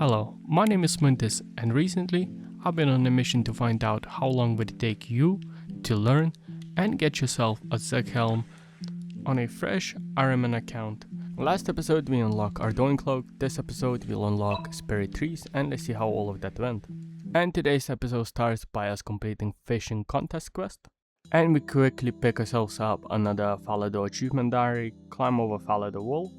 Hello, my name is Muntis, and recently I've been on a mission to find out how long would it take you to learn and get yourself a Zuk helm on a fresh Ironman account. Last episode we unlocked our Dawn Cloak, this episode we'll unlock Spirit Trees, and let's see how all of that went. And today's episode starts by us completing fishing contest quest. And we quickly pick ourselves up another Falador achievement diary, climb over Falador wall.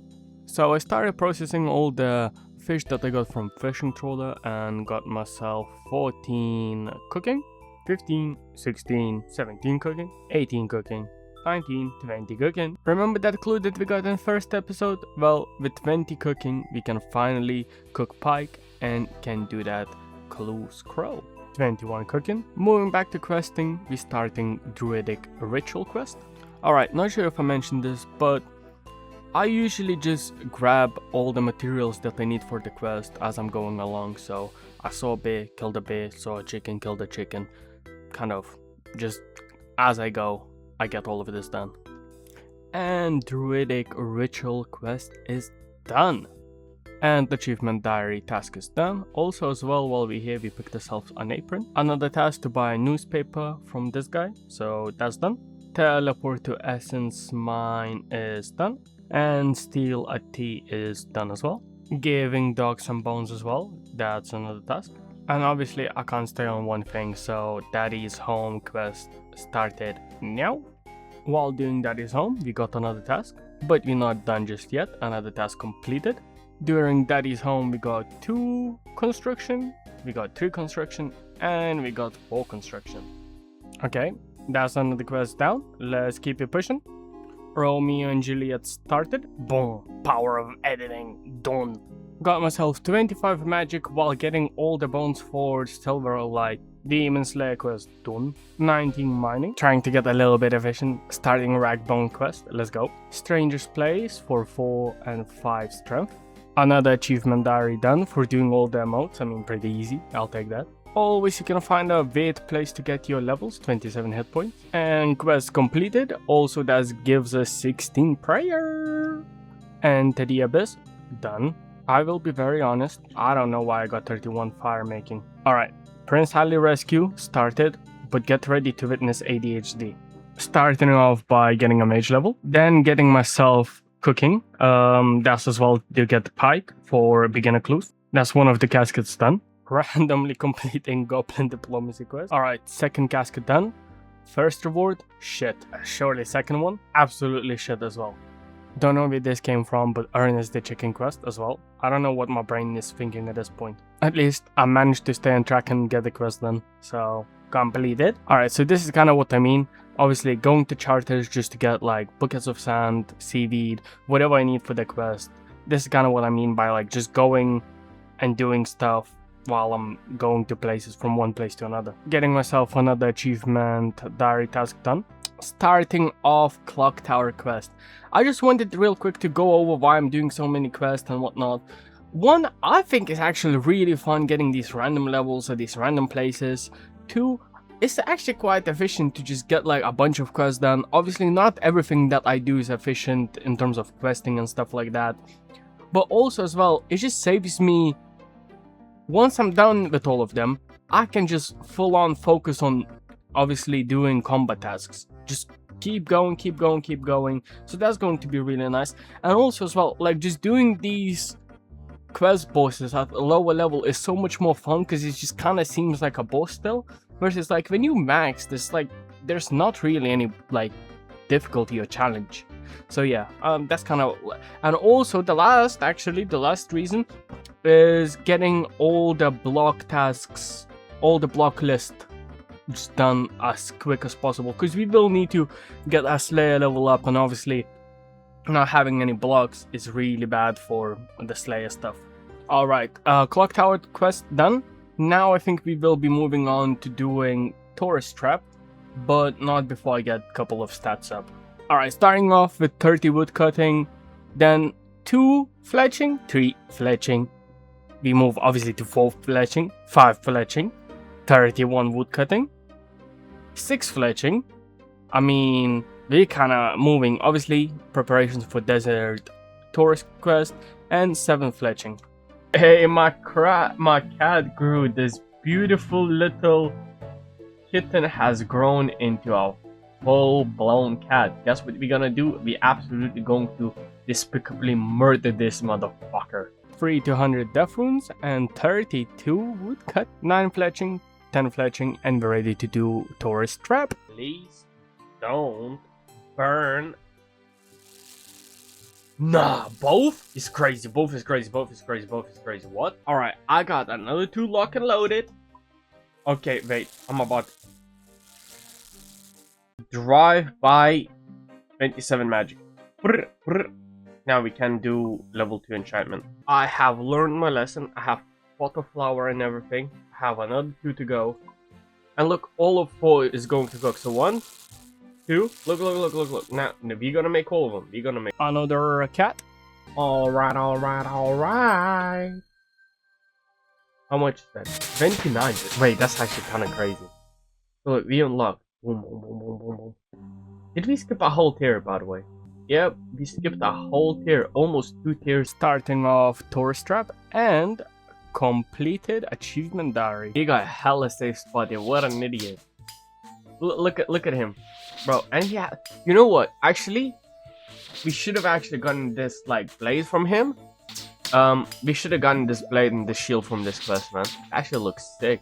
So I started processing all the fish that I got from fishing trawler and got myself 14 cooking, 15, 16, 17 cooking, 18 cooking, 19, 20 cooking. Remember that clue that we got in first episode? Well, with 20 cooking we can finally cook pike and can do that clue scroll. 21 cooking. Moving back to questing, we starting druidic ritual quest. Alright, not sure if I mentioned this, but I usually just grab all the materials that I need for the quest as I'm going along. So I saw a bear, killed a bear, saw a chicken, killed a chicken. Kind of just as I go, I get all of this done. And druidic ritual quest is done. And the achievement diary task is done. Also as well, while we're here, we picked ourselves an apron. Another task to buy a newspaper from this guy, so that's done. Teleport to Essence Mine is done. And steal a tea is done as well. Giving dogs some bones as well, that's another task. And obviously I can't stay on one thing, so Daddy's Home quest started now. While doing Daddy's Home, we got another task, but we're not done just yet. Another task completed. During Daddy's Home we got 2 construction, we got 3 construction, and we got 4 construction. Okay, that's another quest down. Let's keep it pushing. Romeo and Juliet started. Boom, power of editing, done. Got myself 25 magic while getting all the bones for Silver Light. Demon Slayer quest done. 19 mining, trying to get a little bit efficient. Starting Ragbone quest, let's go. Stranger's Place for 4 and 5 strength. Another achievement diary done for doing all the emotes. I mean, pretty easy, I'll take that. Always you can find a weird place to get your levels, 27 hit points. And quest completed, also that gives us 16 prayer. And to the Abyss, done. I will be very honest, I don't know why I got 31 fire making. Alright, Prince Halley Rescue started, but get ready to witness ADHD. Starting off by getting a mage level, then getting myself cooking. That's as well to get the pike for beginner clues. That's one of the caskets done. Randomly completing Goblin Diplomacy quest. Alright, second casket done. First reward, shit. Surely second one, absolutely shit as well. Don't know where this came from, but Ernest the chicken quest as well. I don't know what my brain is thinking at this point. At least I managed to stay on track and get the quest done, so completed. Alright, so this is kind of what I mean. Obviously going to charters just to get like buckets of sand, seaweed, whatever I need for the quest. This is kind of what I mean by like just going and doing stuff while I'm going to places from one place to another. Getting myself another achievement diary task done. Starting off Clock Tower quest. I just wanted real quick to go over why I'm doing so many quests and whatnot. One, I think it's actually really fun getting these random levels at these random places. 2, it's actually quite efficient to just get like a bunch of quests done. Obviously not everything that I do is efficient in terms of questing and stuff like that. But also as well, it just saves me. Once I'm done with all of them, I can just full on focus on obviously doing combat tasks. Just keep going, keep going, keep going. So that's going to be really nice. And also as well, like just doing these quest bosses at a lower level is so much more fun because it just kind of seems like a boss still. Versus like when you max, there's not really any like difficulty or challenge. So yeah, that's kind of. And also the last reason is getting all the block tasks, all the block list just done as quick as possible, because we will need to get a Slayer level up, and obviously not having any blocks is really bad for the Slayer stuff. Alright, Clock Tower quest done. Now I think we will be moving on to doing Tourist Trap, but not before I get a couple of stats up. Alright, starting off with 30 wood cutting, then 2 fletching, 3 fletching. We move obviously to 4 fletching, 5 fletching, 31 wood cutting, 6 fletching. I mean, we're kind of moving, obviously, preparations for Desert Tourist Quest, and 7 fletching. Hey, my cat grew. This beautiful little kitten has grown into a full-blown cat. Guess what we're gonna do? We absolutely going to despicably murder this motherfucker. 3 to 100 death wounds and 32 woodcut, 9 fletching, 10 fletching, and we're ready to do tourist trap. Please don't burn. Nah, both is crazy. Both is crazy. Both is crazy. Both is crazy. What? Alright, I got another 2 lock and loaded. Okay, wait. I'm about to drive by 27 magic. Now we can do level 2 enchantment. I have learned my lesson. I have photo flower and everything. I have another 2 to go. And look, all of 4 is going to cook. So 1, 2, look. Now, we're gonna make all of them. We're gonna make another cat. Alright. How much is that? 29. Wait, that's actually kind of crazy. So look, we unlocked. Boom. Did we skip a whole tier, by the way? Yep, we skipped a whole tier, almost 2 tiers. Starting off tourist trap and completed achievement diary. He got hella safe spot here. What an idiot! Look at him, bro. And yeah, you know what? Actually, we should have actually gotten this like blade from him. We should have gotten this blade and the shield from this quest, man. Actually looks sick.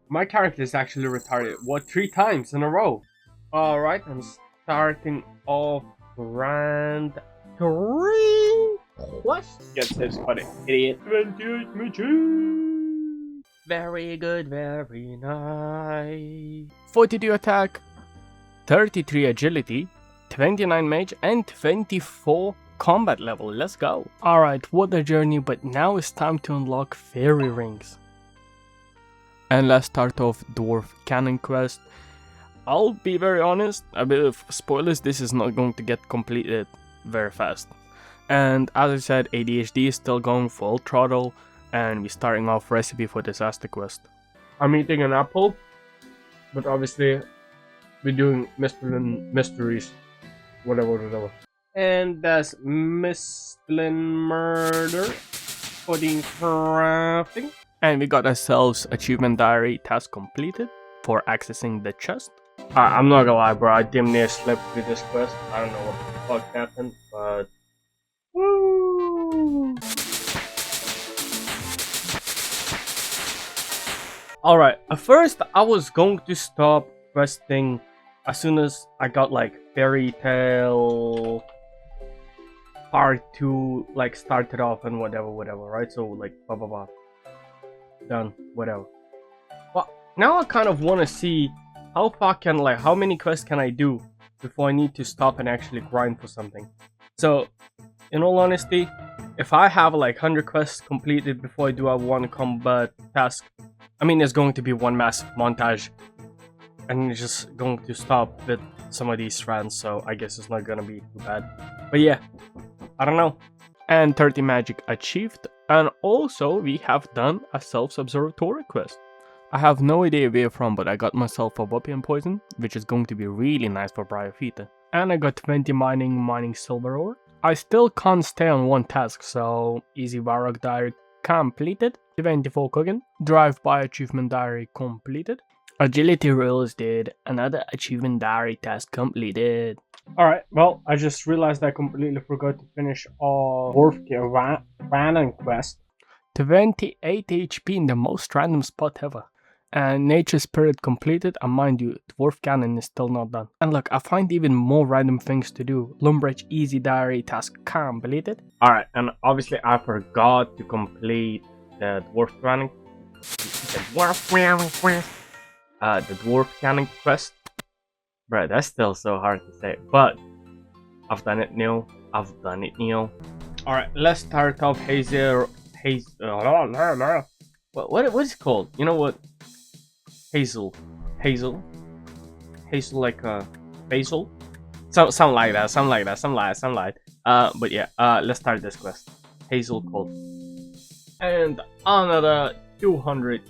My character is actually retarded. What, 3 times in a row? Alright, I'm starting off round 3. What? Get safe spotted, idiot. 28 magic. Very good, very nice. 42 attack, 33 agility, 29 mage, and 24 combat level. Let's go. Alright, what a journey, but now it's time to unlock fairy rings. And let's start off dwarf cannon quest. I'll be very honest, a bit of spoilers, this is not going to get completed very fast. And as I said, ADHD is still going full throttle, and we're starting off recipe for disaster quest. I'm eating an apple, but obviously we're doing mysteries, whatever. And that's Mistlin murder for the crafting. And we got ourselves achievement diary task completed for accessing the chest. I'm not gonna lie, bro, I damn near slept through this quest. I don't know what the fuck happened, but woo! Alright, at first I was going to stop questing as soon as I got like Fairy Tale part 2 like started off and whatever, right? So like blah done, whatever. But now I kind of want to see how far can how many quests can I do before I need to stop and actually grind for something. So in all honesty, if I have like 100 quests completed before I do a 1 combat task, I mean it's going to be one massive montage and it's just going to stop with some of these runs, so I guess it's not gonna be too bad. But yeah, I don't know. And 30 magic achieved, and also we have done a self-observatory quest. I have no idea where from, but I got myself a Wopian poison, which is going to be really nice for Bryophyta. And I got 20 mining silver ore. I still can't stay on one task, so easy Varrock diary completed. 24 cooking. Drive-by achievement diary completed. Agility rules did. Another achievement diary task completed. Alright, well, I just realized I completely forgot to finish our Dwarf Cannon quest. 28 HP in the most random spot ever. And Nature Spirit completed, and mind you, Dwarf Cannon is still not done. And look, I find even more random things to do. Lumbridge Easy Diary task completed. Alright, and obviously I forgot to complete the Dwarf Cannon. The Dwarf Cannon quest. Bruh, that's still so hard to say, but I've done it now. Alright, let's start off Hazel. What is it called? You know what? Hazel, like basil. Something like that. But yeah, let's start this quest. Hazel Cold. And another 200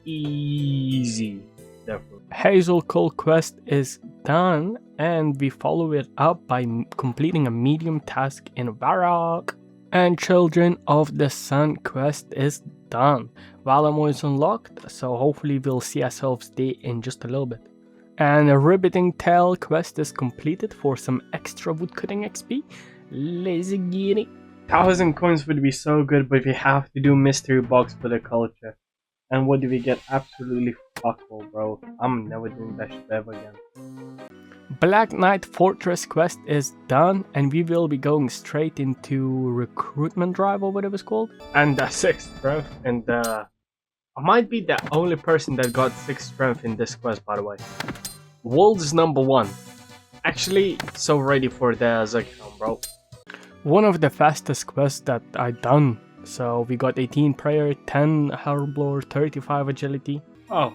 easy. Hazel Cold quest is done, and we follow it up by completing a medium task in Varrock. And Children of the Sun quest is done. Valamo is unlocked, so hopefully we'll see ourselves there in just a little bit. And a Ribbiting Tail quest is completed for some extra woodcutting XP. Let's get it. 1,000 coins would be so good, but we have to do mystery box for the culture. And what do we get? Absolutely fuckable, bro. I'm never doing that shit ever again. Black Knight Fortress quest is done, and we will be going straight into recruitment drive or whatever it's called. And 6th strength, and I might be the only person that got 6th strength in this quest, by the way. World's number 1. Actually, so ready for the Zuk helm, bro. One of the fastest quests that I done. So we got 18 prayer, 10 hellblower, 35 agility. Oh,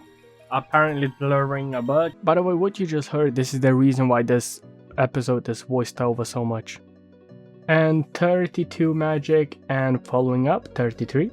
apparently blurring a bug. By the way, what you just heard, this is the reason why this episode is voiced over so much. And 32 magic, and following up 33.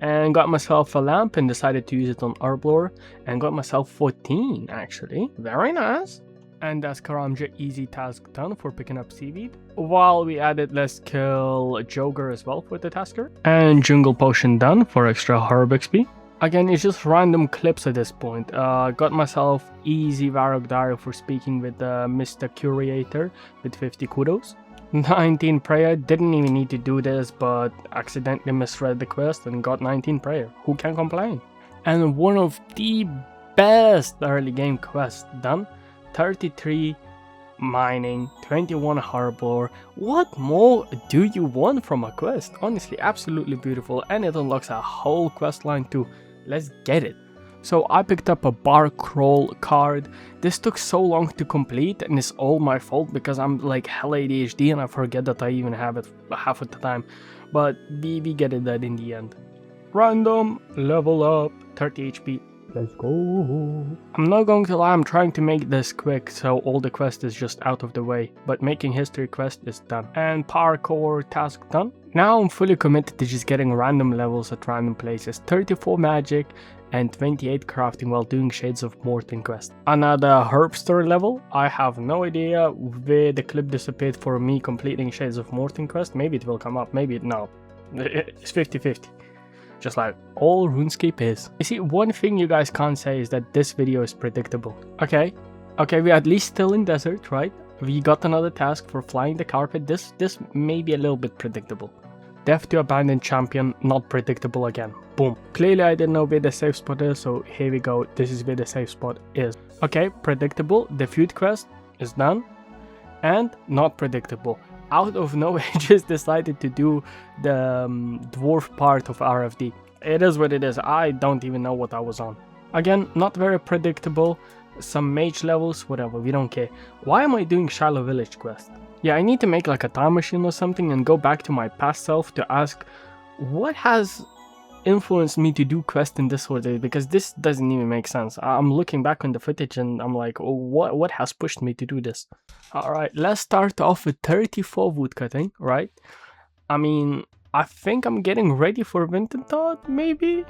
And got myself a lamp and decided to use it on Arblower, and got myself 14 actually. Very nice. And that's Karamja easy task done for picking up seaweed. While we added Let's Kill Joker as well for the tasker. And Jungle Potion done for extra herb XP. Again, it's just random clips at this point. Got myself easy Varrock Diary for speaking with Mr. Curator with 50 kudos. 19 prayer, didn't even need to do this, but accidentally misread the quest and got 19 prayer. Who can complain? And one of the best early game quests done. 33 mining, 21 harbor. What more do you want from a quest? Honestly, absolutely beautiful, and it unlocks a whole quest line too. Let's get it. So I picked up a bar crawl card. This took so long to complete, and it's all my fault because I'm like hell ADHD and I forget that I even have it half of the time. But we get it done in the end. Random, level up, 30 HP. Let's go. I'm not going to lie, I'm trying to make this quick so all the quest is just out of the way, but making history quest is done. And parkour task done. Now I'm fully committed to just getting random levels at random places. 34 magic and 28 crafting while doing Shades of Morton quest. Another herb store level. I have no idea where the clip disappeared for me completing Shades of Morton quest. Maybe it will come up, maybe no. It's 50-50. Just like all RuneScape is. You see, one thing you guys can't say is that this video is predictable. Okay, we're at least still in desert, right? We got another task for flying the carpet. This may be a little bit predictable. Death to Abandoned Champion, not predictable again. Boom. Clearly I didn't know where the safe spot is, so here we go. This is where the safe spot is. Okay, predictable. The feud quest is done. And not predictable. Out of nowhere, just decided to do the dwarf part of RFD. It is what it is. I don't even know what I was on. Again, not very predictable. Some mage levels, whatever, we don't care. Why am I doing Shiloh Village quest? Yeah, I need to make like a time machine or something and go back to my past self to ask what has influenced me to do quest in this order, because this doesn't even make sense. I'm looking back on the footage and I'm like, oh, what has pushed me to do this? Alright, let's start off with 34 woodcutting, right? I mean, I think I'm getting ready for Wintertod, maybe?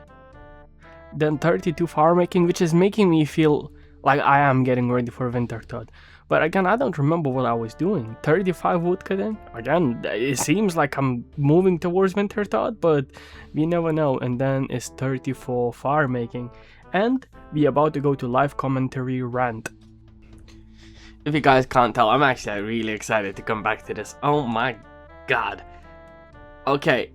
Then 32 fire making, which is making me feel like I am getting ready for Wintertod. But again, I don't remember what I was doing. 35 woodcutting? Again, it seems like I'm moving towards Wintertod, but we never know. And then it's 34 fire making. And we about to go to live commentary rant. If you guys can't tell, I'm actually really excited to come back to this. Oh my god. Okay.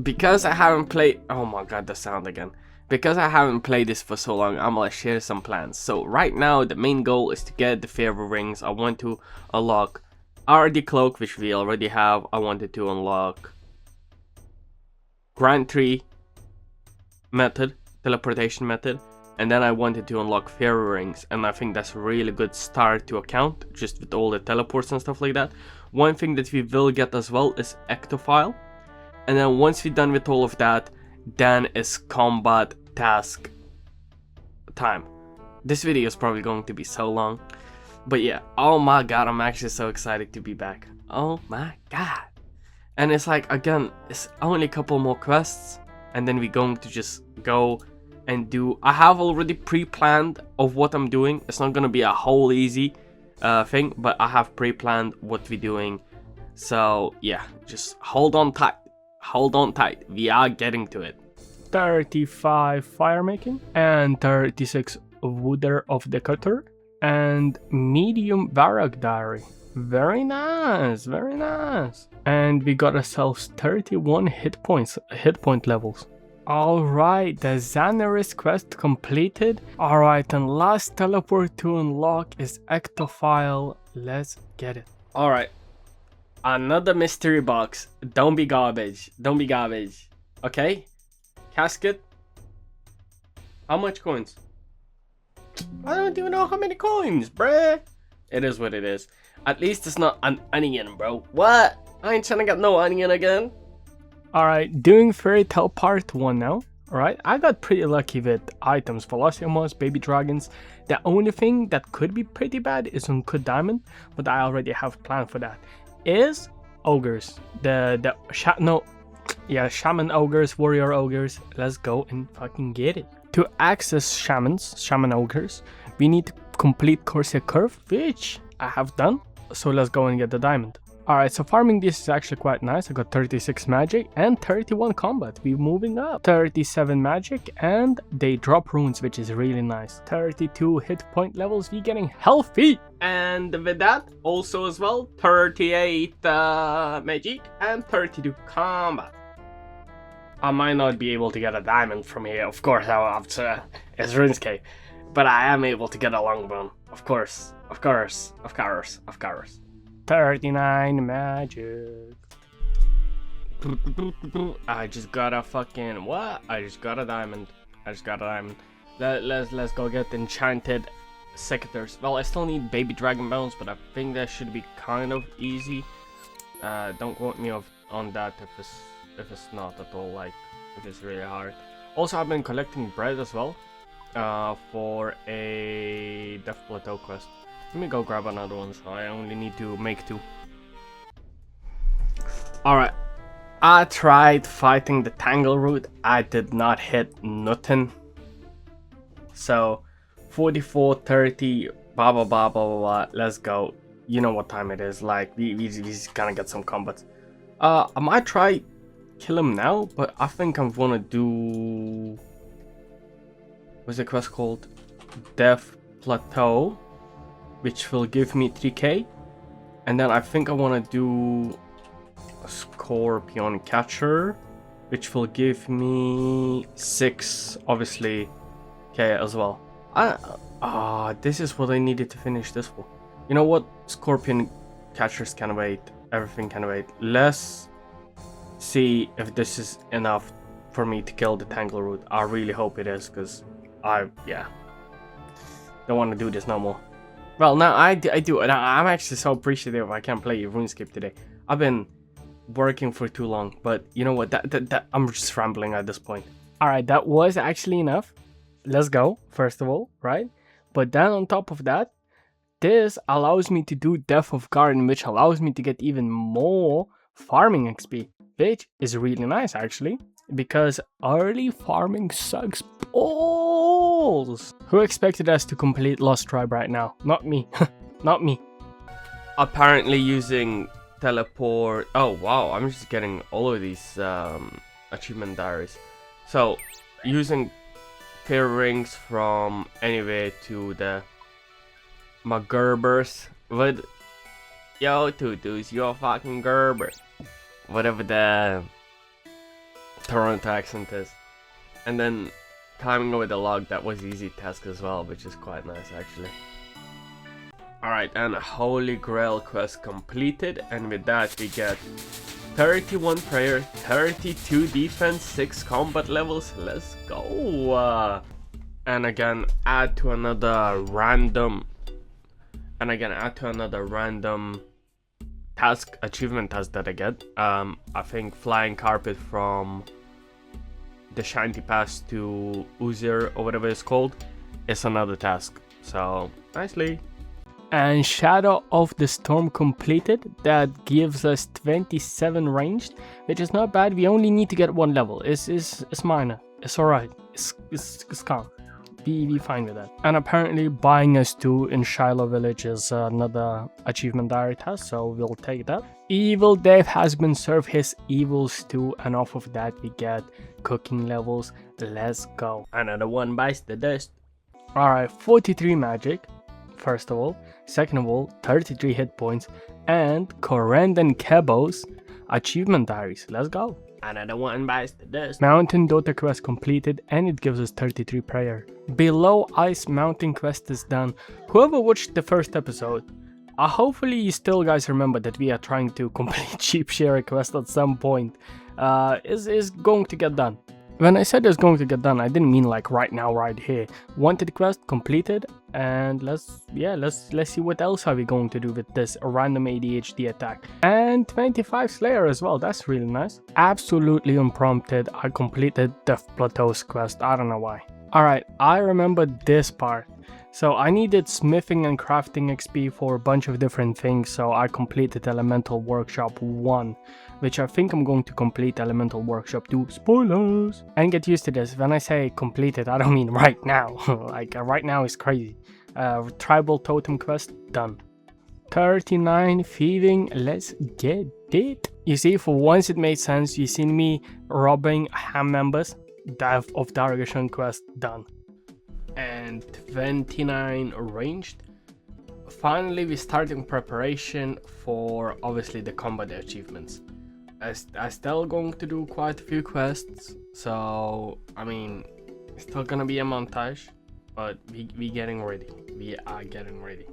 Because I haven't played... Oh my god, the sound again. Because I haven't played this for so long, I'm gonna share some plans. So right now, the main goal is to get the Pharaoh rings. I want to unlock RD Cloak, which we already have. I wanted to unlock Grand Tree method, teleportation method. And then I wanted to unlock Pharaoh rings. And I think that's a really good start to account, just with all the teleports and stuff like that. One thing that we will get as well is Ectophile. And then once we're done with all of that, then is combat task time. This video is probably going to be so long, but yeah, oh my god, I'm actually so excited to be back. Oh my god. And it's like, again, it's only a couple more quests and then we're going to just go and do... I have already pre-planned of what I'm doing. It's not gonna be a whole easy thing, but I have pre-planned what we're doing So yeah, just hold on tight. Hold on tight. We are getting to it. 35 fire making and 36 wooder of the cutter and medium barrack diary. Very nice, very nice. And we got ourselves 31 hit point levels. Alright, the Xanaris quest completed. Alright, and last teleport to unlock is Ectophile. Let's get it. Alright, another mystery box. Don't be garbage. Don't be garbage. Okay? Casket. How much coins? I don't even know how many coins, bruh. It is what it is. At least it's not an onion, bro. What? I ain't trying to get no onion again. Alright, doing Fairy Tale Part 1 now. Alright, I got pretty lucky with items, Velociraptors, baby dragons. The only thing that could be pretty bad is Uncut Diamond, but I already have a plan for that. Is ogres. Shaman ogres, warrior ogres. Let's go and fucking get it. To access shaman ogres, we need to complete Corsair Curve, which I have done. So let's go and get the diamond. Alright, so farming this is actually quite nice. I got 36 magic and 31 combat. We're moving up. 37 magic and they drop runes, which is really nice. 32 hit point levels. We're getting healthy. And with that, also as well, 38 magic and 32 combat. I might not be able to get a diamond from here. Of course, I will have to. It's Runescape. But I am able to get a longbone. Of course. Of course. Of course. Of course. 39 magic. I just got a fucking what? I just got a diamond. Let's go get enchanted secateurs. Well, I still need baby dragon bones, but I think that should be kind of easy. Don't quote me on that if it's not at all, like if it's really hard. Also, I've been collecting bread as well for a Death Plateau quest. Let me go grab another one, so I only need to make 2. Alright, I tried fighting the Tangleroot. I did not hit nothing. So, 44, 30, blah blah blah blah blah, let's go. You know what time it is, like, we just gonna get some combat. I might try kill him now, but I think I'm gonna do... What's the quest called? Death Plateau, which will give me 3k, and then I think I want to do a Scorpion Catcher, which will give me 6, obviously, k as well. This is what I needed to finish this for. You know what? Scorpion Catchers can wait. Everything can wait. Let's see if this is enough for me to kill the Tangleroot. I really hope it is, because don't want to do this no more. Well, now I do, and I'm actually so appreciative I can't play RuneScape today. I've been working for too long, but you know what? That I'm just rambling at this point. All right, that was actually enough. Let's go, first of all, right? But then on top of that, this allows me to do Death of Garden, which allows me to get even more farming XP, which is really nice actually, because early farming sucks balls. Who expected us to complete Lost Tribe right now? Not me. Not me. Apparently using teleport... Oh wow, I'm just getting all of these achievement diaries. So, using Fear Rings from anywhere to the McGerbers with... Yo, Tutus, you're a fucking Gerber. Whatever the Toronto accent is. And then climbing over the log, that was easy task as well, which is quite nice actually. Alright, and a Holy Grail quest completed, and with that we get 31 prayer, 32 defense, 6 combat levels. Let's go! And again, add to another random task, achievement task that I get. I think flying carpet from the Shanty Pass to Uzir or whatever it's called is another task. So nicely. And Shadow of the Storm completed. That gives us 27 ranged, which is not bad. We only need to get 1 level. It's minor. It's alright. It's calm. be fine with that. And apparently buying a stew in Shiloh Village is another achievement diary task, so we'll take that. Evil Dave has been served his evil stew, and off of that we get cooking levels. Let's go. Another one bites the dust. Alright, 43 magic, first of all. Second of all, 33 hit points. And Korend and Kebo's achievement diaries. Let's go. Another one bites the dust. Mountain Dota quest completed, and it gives us 33 prayer. Below Ice Mountain quest is done. Whoever watched the first episode, hopefully you still guys remember that we are trying to complete Cheap Share quest at some point. Is going to get done. When I said it's going to get done, I didn't mean like right now, right here. Wanted quest completed, and let's see what else are we going to do with this random ADHD attack. And 25 Slayer as well, that's really nice. Absolutely unprompted, I completed Death Plateau's quest, I don't know why. Alright, I remember this part. So I needed smithing and crafting XP for a bunch of different things, so I completed Elemental Workshop 1, which I think I'm going to complete Elemental Workshop 2, spoilers! And get used to this, when I say completed, I don't mean right now, like right now is crazy. Tribal Totem quest, done. 39 thieving, let's get it. You see, for once it made sense, you seen me robbing ham members, Death of Dargashun quest, done. And 29 ranged. Finally, we're starting preparation for obviously the combat achievements. I'm still going to do quite a few quests, so I mean, it's still gonna be a montage, but we getting ready. We are getting ready.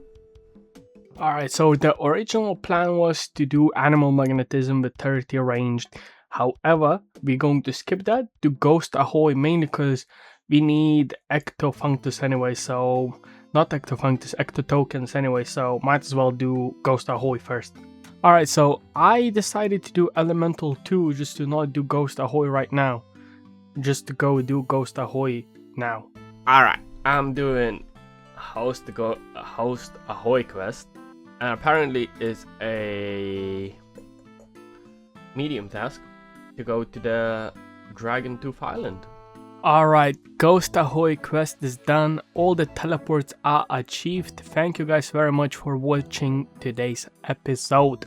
Alright, so the original plan was to do Animal Magnetism with 30 ranged. However, we're going to skip that to Ghost Ahoy, mainly because we need Ectofunctus anyway, so not Ectofunctus, Ectotokens anyway, so might as well do Ghost Ahoy first. Alright, so I decided to do Elemental 2 just to not do Ghost Ahoy right now. Just to go do Ghost Ahoy now. Alright, I'm doing Host Ahoy quest, and apparently it's a medium task to go to the Dragon Tooth Island. Alright, Ghost Ahoy quest is done, all the teleports are achieved. Thank you guys very much for watching today's episode.